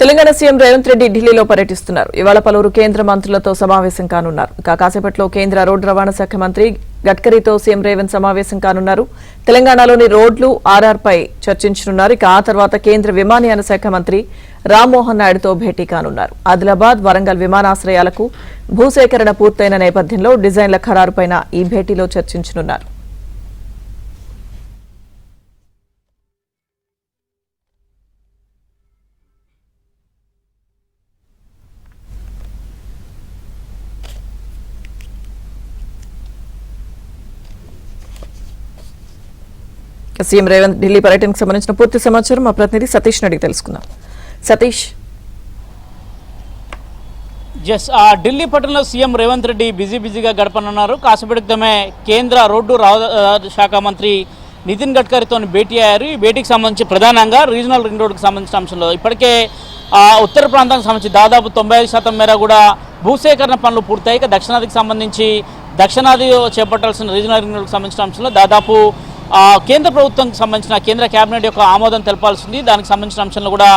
Telangana CM Revanth Reddy ఢిల్లీలో పర్యటిస్తున్నారు. ఇవాళ పలువురు కేంద్ర మంత్రులతో సమావేశం కానున్నారు. కాసేపట్లో కేంద్ర రోడ్డు రవాణా శాఖ మంత్రి గడ్కరీతో సీఎం రేవంత్ సమావేశం కానున్నారు. తెలంగాణలోని రోడ్లు ఆర్ఆర్పై చర్చించనున్నారు. ఆ తర్వాత కేంద్ర విమానయాన శాఖ మంత్రి రామ్మోహన్ నాయుడుతో భేటీ కానున్నారు. ఆదిలాబాద్, వరంగల్ విమానాశ్రయాలకు భూసేకరణ పూర్తయిన నేపథ్యంలో డిజైన్ల ఖరారుపై ఈ భేటీలో చర్చించనున్నారు. సీఎం రేవంత్ ఢిల్లీ పర్యటనకు సంబంధించిన పూర్తి సమాచారం మా ప్రతినిధి సతీష్ అడిగి తెలుసుకుందాం. సతీష్, ఢిల్లీ పట్టణంలో సీఎం రేవంత్ రెడ్డి బిజీగా గడపనున్నారు. కాసేపటి క్రితమే కేంద్ర రోడ్డు రవాణా శాఖ మంత్రి నితిన్ గడ్కరీతో భేటీ అయ్యారు. ఈ భేటీకి సంబంధించి ప్రధానంగా రీజనల్ రింగ్ రోడ్డుకు సంబంధించిన అంశంలో ఇప్పటికే ఉత్తర ప్రాంతానికి సంబంధించి దాదాపు 95% మేర కూడా భూసేకరణ పనులు పూర్తయి. దక్షిణాదికి సంబంధించి దక్షిణాది చేపట్టాల్సిన రీజనల్ రింగ్ రోడ్డుకు సంబంధించిన అంశంలో దాదాపు కేంద్ర ప్రభుత్వానికి సంబంధించిన కేంద్ర కేబినెట్ యొక్క ఆమోదం తెలపాల్సింది. దానికి సంబంధించిన అంశంలో కూడా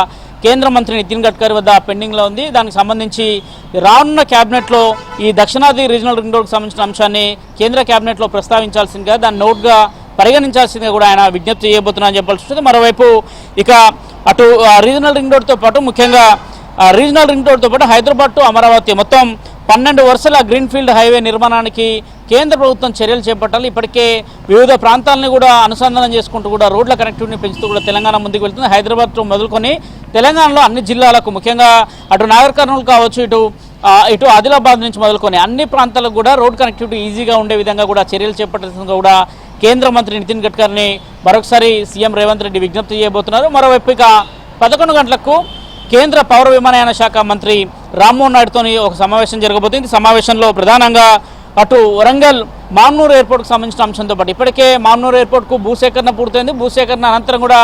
కేంద్ర మంత్రి నితిన్ గడ్కరీ వద్ద పెండింగ్లో ఉంది. దానికి సంబంధించి రానున్న కేబినెట్లో ఈ దక్షిణాది రీజనల్ రింగ్ రోడ్డుకు సంబంధించిన అంశాన్ని కేంద్ర కేబినెట్లో ప్రస్తావించాల్సిందిగా, దాన్ని నోట్గా పరిగణించాల్సిందిగా కూడా ఆయన విజ్ఞప్తి చేయబోతున్నారని చెప్పాల్సి ఉంటుంది. మరోవైపు ఇక అటు రీజనల్ రింగ్ రోడ్డుతో పాటు ముఖ్యంగా రీజనల్ రింగ్ రోడ్డుతో పాటు హైదరాబాద్ టు అమరావతి మొత్తం 12 వరుసల గ్రీన్ఫీల్డ్ హైవే నిర్మాణానికి కేంద్ర ప్రభుత్వం చర్యలు చేపట్టాలి. ఇప్పటికే వివిధ ప్రాంతాలను కూడా అనుసంధానం చేసుకుంటూ కూడా రోడ్ల కనెక్టివిటీని పెంచుతూ కూడా తెలంగాణ ముందుకు వెళ్తుంది. హైదరాబాద్ మొదలుకొని తెలంగాణలో అన్ని జిల్లాలకు ముఖ్యంగా అటు నాగర్ కర్నూలు కావచ్చు, ఇటు ఆదిలాబాద్ నుంచి మొదలుకొని అన్ని ప్రాంతాలకు కూడా రోడ్ కనెక్టివిటీ ఈజీగా ఉండే విధంగా కూడా చర్యలు చేపట్టాల్సిందిగా కూడా కేంద్ర మంత్రి నితిన్ గడ్కరీని మరొకసారి సీఎం రేవంత్ రెడ్డి విజ్ఞప్తి చేయబోతున్నారు. మరోవైపు ఇక 11 గంటలకు కేంద్ర పౌర విమానయాన శాఖ మంత్రి రామ్మోహన్ నాయుడుతో ఒక సమావేశం జరగబోతుంది. సమావేశంలో ప్రధానంగా అటు వరంగల్ మామ్నూర్ ఎయిర్పోర్ట్కు సంబంధించిన అంశంతో పాటు ఇప్పటికే మామ్నూర్ ఎయిర్పోర్ట్కు భూసేకరణ పూర్తయింది. భూసేకరణ అనంతరం కూడా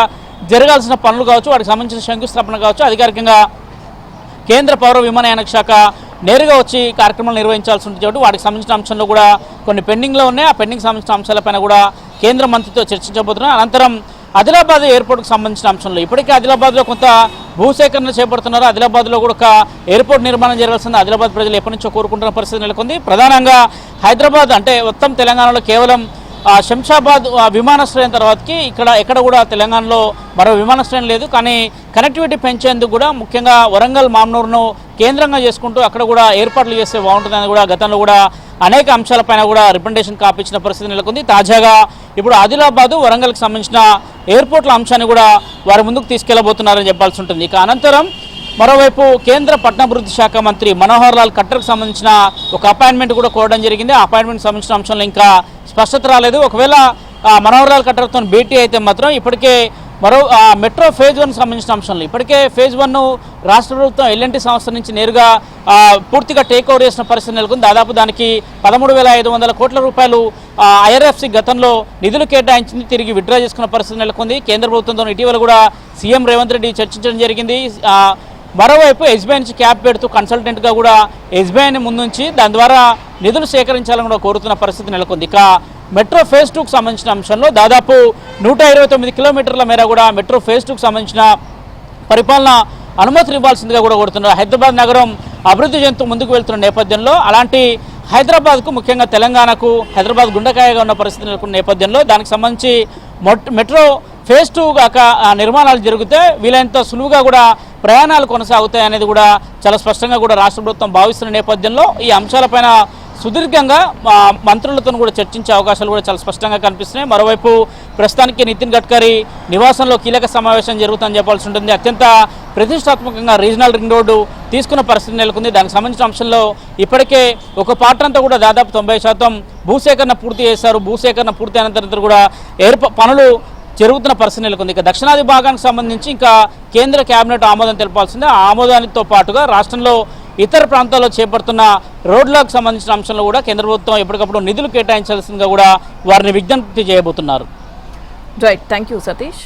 జరగాల్సిన పనులు కావచ్చు, వాటికి సంబంధించిన శంకుస్థాపన కావచ్చు, అధికారికంగా కేంద్ర పౌర విమానయాన శాఖ నేరుగా వచ్చి కార్యక్రమాలు నిర్వహించాల్సి ఉంటుంది కాబట్టి వాటికి సంబంధించిన అంశంలో కూడా కొన్ని పెండింగ్లో ఉన్నాయి. ఆ పెండింగ్ సంబంధించిన అంశాలపైన కూడా కేంద్ర మంత్రితో చర్చించబోతున్నారు. అనంతరం ఆదిలాబాద్ ఎయిర్పోర్ట్కు సంబంధించిన అంశంలో ఇప్పటికే ఆదిలాబాద్లో కొంత భూసేకరణ చేపడుతున్నారు. ఆదిలాబాద్లో కూడా ఒక ఎయిర్పోర్ట్ నిర్మాణం జరగాల్సింది ఆదిలాబాద్ ప్రజలు ఎప్పటి నుంచో కోరుకుంటున్న పరిస్థితి నెలకొంది. ప్రధానంగా హైదరాబాద్ అంటే మొత్తం తెలంగాణలో కేవలం శంషాబాద్ విమానాశ్రయం తర్వాతకి ఎక్కడ కూడా తెలంగాణలో మరో విమానాశ్రయం లేదు. కానీ కనెక్టివిటీ పెంచేందుకు కూడా ముఖ్యంగా వరంగల్ మామ్నూర్ను కేంద్రంగా చేసుకుంటూ అక్కడ కూడా ఏర్పాట్లు చేస్తే బాగుంటుందని కూడా గతంలో కూడా అనేక అంశాలపైన కూడా రిప్రజెంటేషన్ కాపించిన పరిస్థితి నెలకొంది. తాజాగా ఇప్పుడు ఆదిలాబాద్, వరంగల్కి సంబంధించిన ఎయిర్పోర్ట్ల అంశాన్ని కూడా వారి ముందుకు తీసుకెళ్లబోతున్నారని చెప్పాల్సి ఉంటుంది. ఇక అనంతరం మరోవైపు కేంద్ర పట్టణాభివృద్ధి శాఖ మంత్రి మనోహర్ లాల్ ఖట్టర్కు సంబంధించిన ఒక అపాయింట్మెంట్ కూడా కోరడం జరిగింది. ఆ అపాయింట్మెంట్ సంబంధించిన అంశంలో ఇంకా స్పష్టత రాలేదు. ఒకవేళ మనోహర్ లాల్ ఖట్టర్తో భేటీ అయితే మాత్రం ఇప్పటికే మరో మెట్రో ఫేజ్ 1 సంబంధించిన అంశంలో ఇప్పటికే ఫేజ్ 1 రాష్ట్ర ప్రభుత్వం ఎల్ఎన్టీ సంస్థ నుంచి నేరుగా పూర్తిగా టేక్ ఓవర్ చేసిన పరిస్థితి నెలకొంది. దాదాపు దానికి 13,500 కోట్ల రూపాయలు ఐఆర్ఎఫ్సి గతంలో నిధులు కేటాయించింది, తిరిగి విత్డ్రా చేసుకున్న పరిస్థితి నెలకొంది. కేంద్ర ప్రభుత్వంతో ఇటీవల కూడా సీఎం రేవంత్ రెడ్డి చర్చించడం జరిగింది. మరోవైపు ఎస్బీఐ నుంచి క్యాప్ పెడుతూ కన్సల్టెంట్గా కూడా ఎస్బీఐని ముందుంచి దాని ద్వారా నిధులు సేకరించాలని కూడా కోరుతున్న పరిస్థితి నెలకొంది. ఇక మెట్రో ఫేజ్ 2కు సంబంధించిన అంశంలో దాదాపు 129 కిలోమీటర్ల మేర కూడా మెట్రో ఫేజ్ 2కు సంబంధించిన పరిపాలన అనుమతులు ఇవ్వాల్సిందిగా కూడా కోరుతున్నారు. హైదరాబాద్ నగరం అభివృద్ధి చెందుతూ ముందుకు వెళ్తున్న నేపథ్యంలో అలాంటి హైదరాబాద్కు ముఖ్యంగా తెలంగాణకు హైదరాబాద్ గుండెకాయగా ఉన్న పరిస్థితి నెలకొన్న నేపథ్యంలో దానికి సంబంధించి మెట్రో ఫేజ్ 2 కాక నిర్మాణాలు జరిగితే వీలైనంత సులువుగా కూడా ప్రయాణాలు కొనసాగుతాయి అనేది కూడా చాలా స్పష్టంగా కూడా రాష్ట్ర ప్రభుత్వం భావిస్తున్న నేపథ్యంలో ఈ అంశాలపైన సుదీర్ఘంగా మంత్రులతో కూడా చర్చించే అవకాశాలు కూడా చాలా స్పష్టంగా కనిపిస్తున్నాయి. మరోవైపు ప్రస్తుతానికి నితిన్ గడ్కరీ నివాసంలో కీలక సమావేశం జరుగుతుందని చెప్పాల్సి ఉంటుంది. అత్యంత ప్రతిష్టాత్మకంగా రీజనల్ రింగ్ రోడ్డు తీసుకున్న పరిస్థితి నెలకొంది. దానికి సంబంధించిన అంశంలో ఇప్పటికే ఒక పార్ట్ అంతా కూడా దాదాపు 90% భూసేకరణ పూర్తి చేశారు. భూసేకరణ పూర్తి అయిన తర్వాత కూడా పనులు జరుగుతున్న పరిస్థితి నెలకొంది. ఇక దక్షిణాది భాగానికి సంబంధించి ఇంకా కేంద్ర కేబినెట్ ఆమోదం తెలపాల్సిందే. ఆ ఆమోదానితో పాటుగా రాష్ట్రంలో ఇతర ప్రాంతాల్లో చేపడుతున్న రోడ్లకు సంబంధించిన అంశంలో కూడా కేంద్ర ప్రభుత్వం ఎప్పటికప్పుడు నిధులు కేటాయించాల్సిందిగా కూడా వారిని విజ్ఞప్తి చేయబోతున్నారు. Right, thank you Satish.